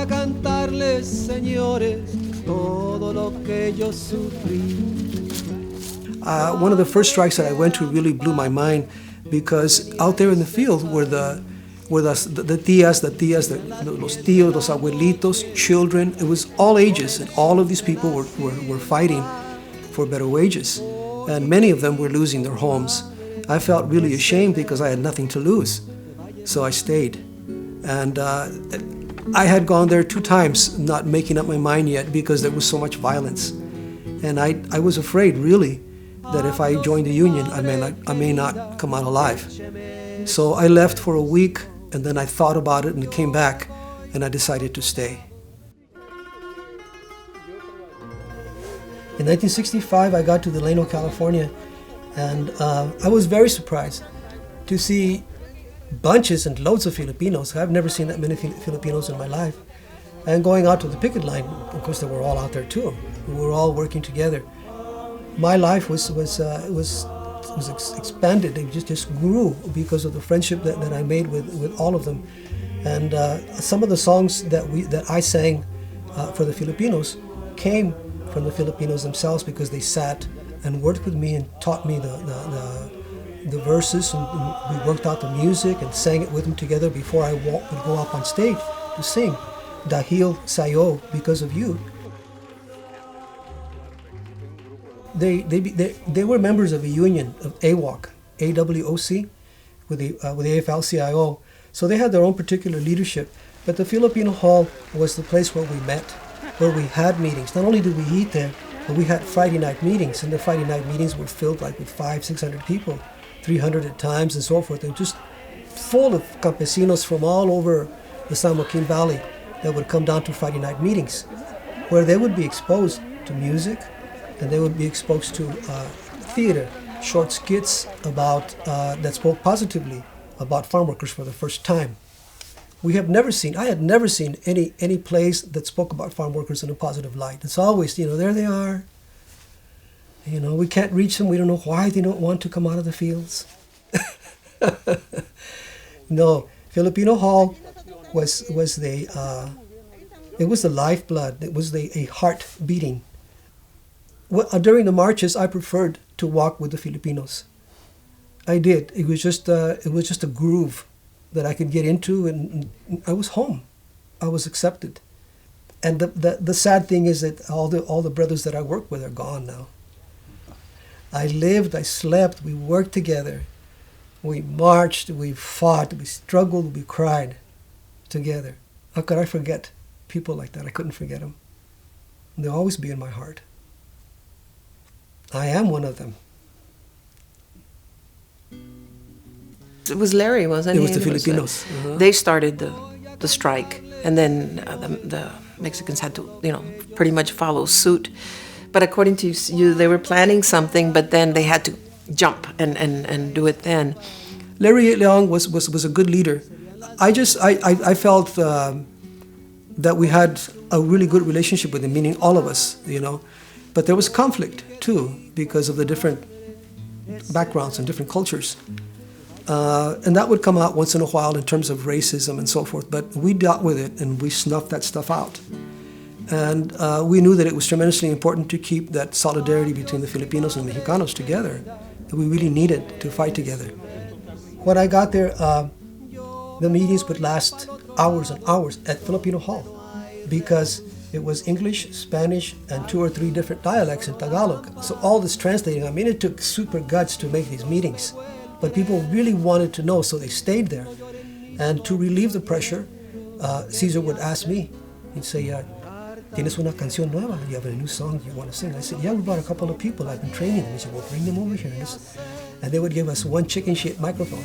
a cantarles, señores, todo lo que yo sufrí. One of the first strikes that I went to really blew my mind, because out there in the field were the tías, los tíos, los abuelitos, children. It was all ages, and all of these people were fighting for better wages, and many of them were losing their homes. I felt really ashamed because I had nothing to lose, so I stayed. And I had gone there 2 times, not making up my mind yet, because there was so much violence, and I was afraid, really, that if I joined the union, I may not come out alive. So I left for a week, and then I thought about it and came back, and I decided to stay. In 1965, I got to Delano, California, and I was very surprised to see bunches and loads of Filipinos. I've never seen that many Filipinos in my life. And going out to the picket line, of course, they were all out there too. We were all working together. My life was expanded. It just grew because of the friendship that I made with all of them. And some of the songs that I sang for the Filipinos came from the Filipinos themselves, because they sat and worked with me and taught me the verses, and we worked out the music and sang it with them together before I would go up on stage to sing Dahil Sa'yo, because of you. They were members of a union of AWOC, AWOC, with the AFL-CIO. So they had their own particular leadership. But the Filipino Hall was the place where we met, where we had meetings. Not only did we eat there, but we had Friday night meetings, and the Friday night meetings were filled like with 500-600 people, 300 at times, and so forth. They were just full of campesinos from all over the San Joaquin Valley that would come down to Friday night meetings, where they would be exposed to music, and they would be exposed to theater, short skits about that spoke positively about farm workers for the first time. I had never seen any plays that spoke about farm workers in a positive light. It's always, there they are. We can't reach them. We don't know why they don't want to come out of the fields. No, Filipino Hall was the lifeblood. It was a heart beating. During the marches, I preferred to walk with the Filipinos. I did. It was just a groove that I could get into, and I was home. I was accepted. And the sad thing is that all the brothers that I worked with are gone now. I lived, I slept, we worked together. We marched, we fought, we struggled, we cried together. How could I forget people like that? I couldn't forget them. They'll always be in my heart. I am one of them. It was Larry, wasn't it? It was the Filipinos. They started the strike, and then the Mexicans had to, pretty much follow suit. But according to you, they were planning something, but then they had to jump and do it then. Larry Itliong was a good leader. I felt that we had a really good relationship with him, meaning all of us, But there was conflict too, because of the different backgrounds and different cultures. And that would come out once in a while in terms of racism and so forth. But we dealt with it, and we snuffed that stuff out. And we knew that it was tremendously important to keep that solidarity between the Filipinos and Mexicanos together, that we really needed to fight together. When I got there, the meetings would last hours and hours at Filipino Hall, because it was English, Spanish, and 2 or 3 different dialects in Tagalog. So all this translating, it took super guts to make these meetings. But people really wanted to know, so they stayed there. And to relieve the pressure, Cesar would ask me, he'd say, ¿Tienes una canción nueva? You have a new song you want to sing? I said, yeah, we brought a couple of people. I've been training them. He said, well, bring them over here. And they would give us one chicken-shaped microphone.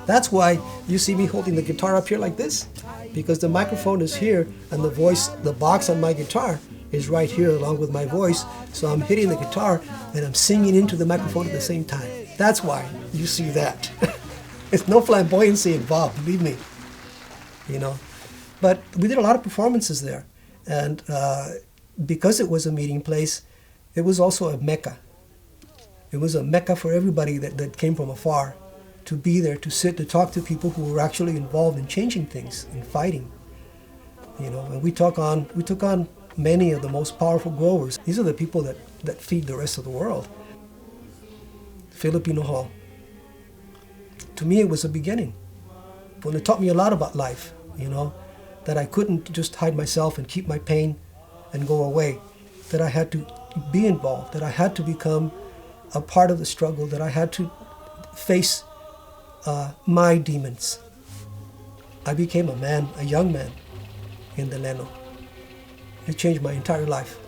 That's why you see me holding the guitar up here like this, because the microphone is here, and the box on my guitar is right here along with my voice. So I'm hitting the guitar and I'm singing into the microphone at the same time. That's why you see that. It's no flamboyancy involved, believe me. But we did a lot of performances there. And because it was a meeting place, it was also a mecca. It was a mecca for everybody that came from afar to be there, to sit, to talk to people who were actually involved in changing things, in fighting. And we took on many of the most powerful growers. These are the people that feed the rest of the world. Filipino Hall. To me, it was a beginning. When it taught me a lot about life, that I couldn't just hide myself and keep my pain and go away, that I had to be involved, that I had to become a part of the struggle, that I had to face my demons. I became a young man in the Leno. It changed my entire life.